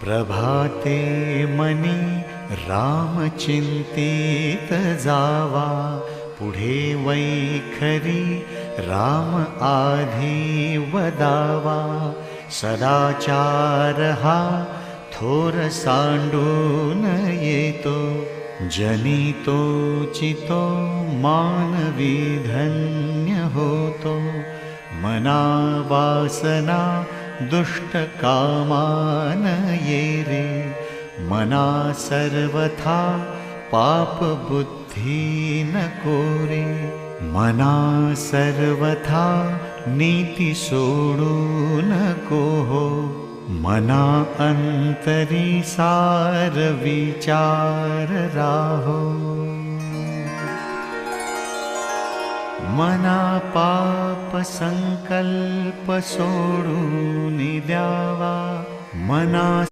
प्रभाते money रामचिंतित Java, पुढे वैखरी राम आधी वदावा। सदाचार हा थोर सांडून येतो, जनितो चितो मानवी धन्य होतो। मना वासना दुष्ट कामान ये रे, मना सर्वथा पाप बुद्धि नको रे। मना सर्वथा नीति सोडू नको हो, मना अंतरी सार विचार राहो। मना पाप संकल्प सोडून द्यावा, मना